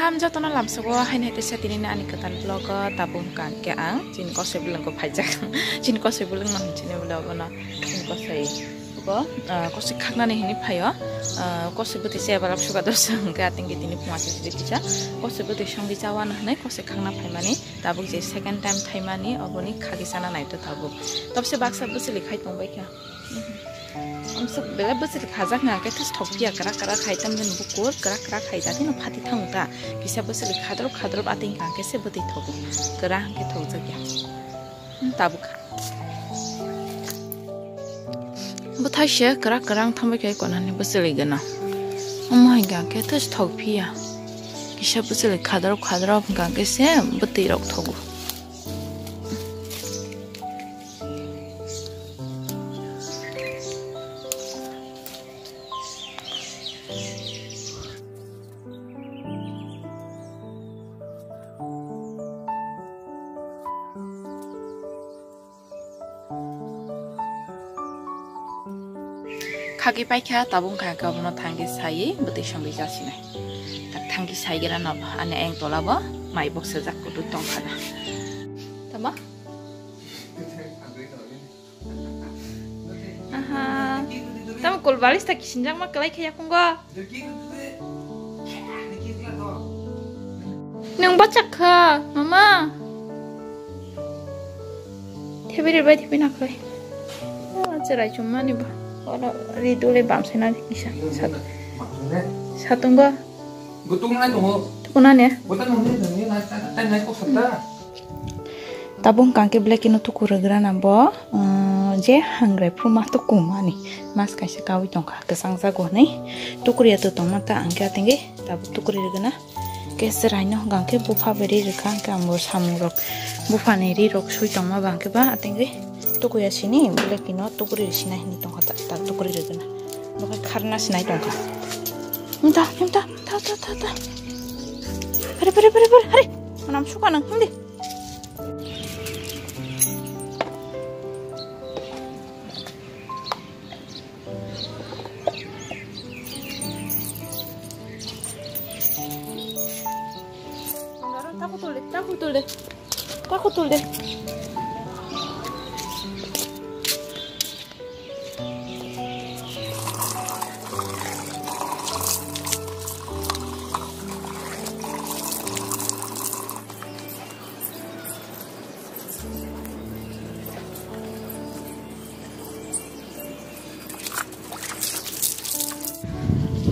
Ham jatona lamsogo hain hete satini na ani katan vlog tabung kan ke ang jin ko se bilang ko phajak jin ko se bilang man jine vlog na jin ko se khakna ne hini phayo ko se buti se balap suga dosang ga tingi tini pumati dikcha ko se buti songi jawan hne ko se khakna phaimani tabuk je second time thaimani oboni khagi sana nai to tabuk tabse baksa busili khai tongbai kya सब बेला बसले खाजा ना के थस थोकिया करा करा खाइतम जन बुकुर करा करा खाइता थिन फाति थांता किसा बसले खाद्र आतिं का के से बति थोगु करा के थोग जग्या ताबु खा बथाइसे करा करा थांबाय के कोनानि बसले गना अमाय गा के थस थोगफिया किसा बसले खाद्र का के से बति रक थोगु खागी पाइखा ताबुं खा गाबनो थांगी साyi बति संगि जासिनाय ता थांगी साइगेरा न आने एं तलाबो माइ बक्स जाकु दु तंखाना तमा आहा तम कोलबालिस ता किसिनजां मा कलाय खया कुंगा नों बाचाखा मामा थेबेरे बाय थेबिनाखै आजराय जुमानि बा Ora ridule bamsena bisa satu enggak gutungan ya tabung kangke black inu tuku regra nambo je hangre prumah tu kumani mas kaisa kawi tongka kesang sago nei tukuri atu tomata angka tinggi tabu tukuri regana ke seraino gangke bufa beri rekang kambo samurok bufa neri rok sui tongma bangke ba atinggi tukuya sini black ino tukuri sini ni tongka tak tukuri regana bukan karena sinai tongka minta ta hari manam suka nang hindi takut deh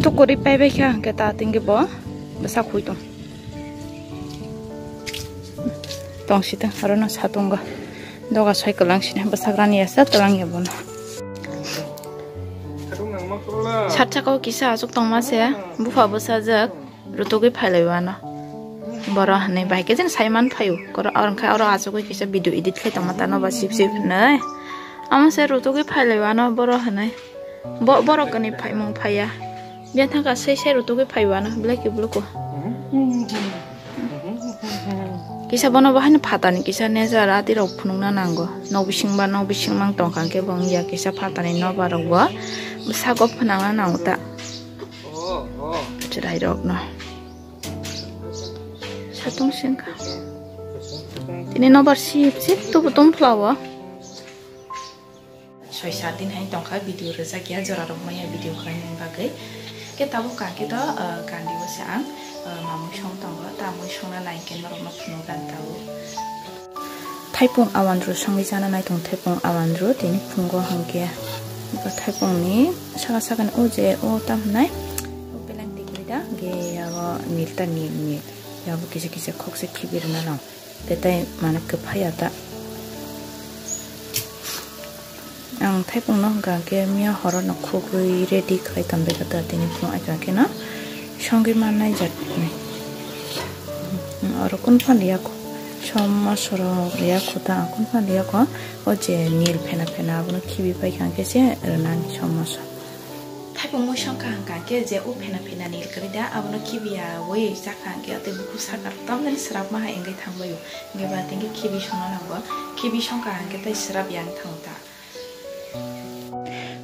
tukuri pebe kya kita tinggi bo besar kuitong tong sita haruna satunga doga cycle lang sini besar rani asa telang ya bono sarcha kau kisa asuk tong mas ya bufa besar jak rutugi phailewana bora nei bai ke jen saiman phayu kor orang kai orang asuk kisa video edit khai tong mata no ba sip nei amase rutugi phailewana bora nei bora kani phai mong phaya biar thangka sei rutugi phaiwana black ko Kisah bono bahan patani kisah neza rati rau punungna nanggo nobising mang tongkang ke bang ya kisah patani no barangwa besago penangna nangta cerai rok no satung singka ini nomor sip tu betul flower soy satin hai tongka video rezak ya jora rok maya video kalian bagai kita buka kita kandi wasang mamu song tangga tamu song na naik kenal rumah penuh dan tahu. Taipung awan ru song bisa na naik tong taipung awan ru ini punggo hangke. Buat taipung ni sakan oje o tam naik. Pelan tinggi dah ge ya nilta nil ya bu kisi kok se kibir na nang. Betai mana kepaya tak. Ang taipung no gage mia horon no kugui ready kai tambe kata ini pung aja kena. Songgi mana jat nih, orang kun pan liak, sama soro liak kota kun pan liak ko, oje nil pena abunu kibi pai kan kese renan sama so. Tapi pengusaha kan kese o pena nil kerja abunu kibi ya, woi sakan kese ate buku sakar, tam dari serap mah enggak tangbayu, enggak berarti enggak kibi songana nanggo, kibi songkan kese serap yang tangta.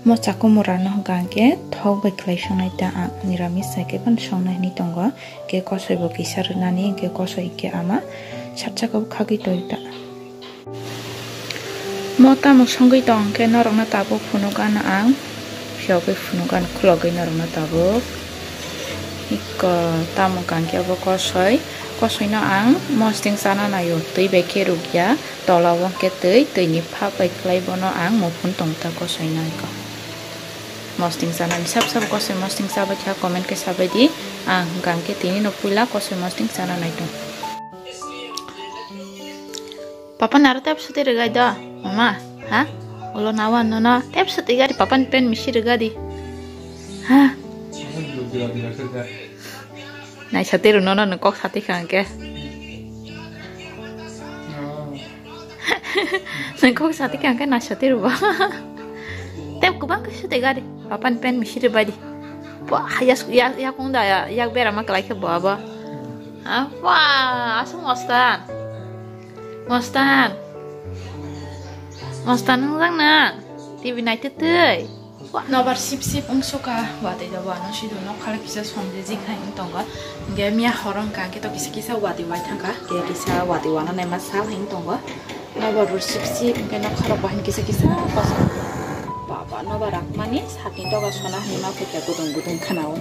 mo chako morano hangke thok bai khlai songnai ta niramis ke ban songnai ni tongo ke kosoi bo kisar nani ke kosoi ke ama satchako khagi toita mo ta mo songai tong ke norong na tabo phunugan ang phiabai phunugan khlogai norong na tabo ikko tamo kangke bo kosoi no ang mosting sana na yo tui bai ke rugya tolawang ke tui ni pha bai khlai bono ang mo phun tong ta kosoi na ko mosting sana ni sab kosoi mosting sab kya comment ke sabai di ang kangke tini no pula kosoi mosting sana na to papa naro tap suti regai da mama ha ulo nawan no tap suti gadi papa pen misi regadi ha nai sate ru no kok sate kangke nai kok sate kangke na sate ru ba tap kubang ke sate gadi papa pen misi rebadi wah ya kung da ya bera mak like ba ha wah asum Mostan nang na TV night teuy nobar sip ungsuka wate da wano sidu no khala kisa somje ji khain tonga ge mia horong ka ke to kisa wate wai thanga ke kisa wate wana na ma sal hin tonga nobar sip ke no khala bahin kisa pas baba nobar akmani satin to ga sona hima pekya gudung khanao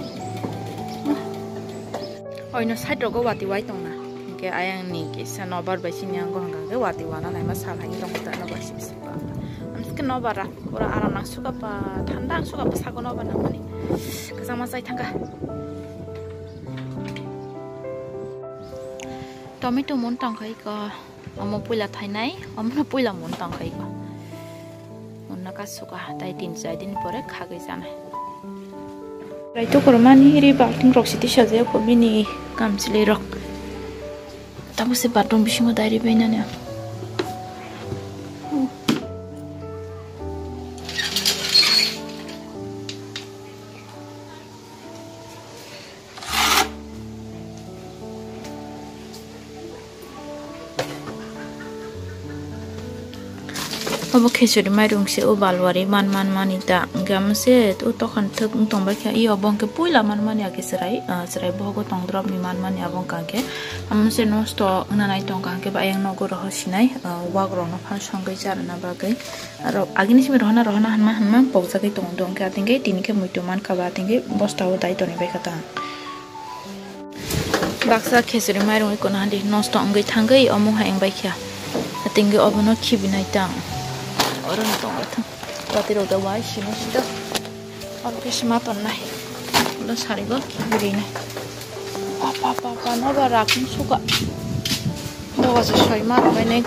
oino side rogo wate wai tonga ke ayang ni kisa nobar basin yang go hanga ke wate wana na ma sal hin tonga ta nobar sip ke nobara ora aram nang suka pa thandang suka pa sago nobar nang mani kasama sai thanga tomato mon tang khai ka amo puila thainai amna puila mon tang khai ka onna ka suka tai 3-4 din pore khagai janai raito kormani hiri balting rok siti saje ko bini kamsile rok tamu se batom bisimo dairi bainane abo khechuri mairung se o balwari man ita gamse to tokhan thuk tong ba kya i obong ke puila man ya ke serai bogo tong drop ni man ya abong ka ke amse no sto nanai tong ka ke ba yang no go roh sinai wagro no phan songai jar na ba gai aro agini simi rohna hanma pokja ke tong dong ka tinge tin ke muitu man ka ba tinge bosta o dai to ni bai kata baksa khechuri mairung ko na di no sto ngai thangai omo ha eng bai kya tinge obono khibinai tang orang tong atang berarti udah wai sini sudah kalau kesempatan naik udah sehari gak begini apa no barakin suka udah sesuai mah main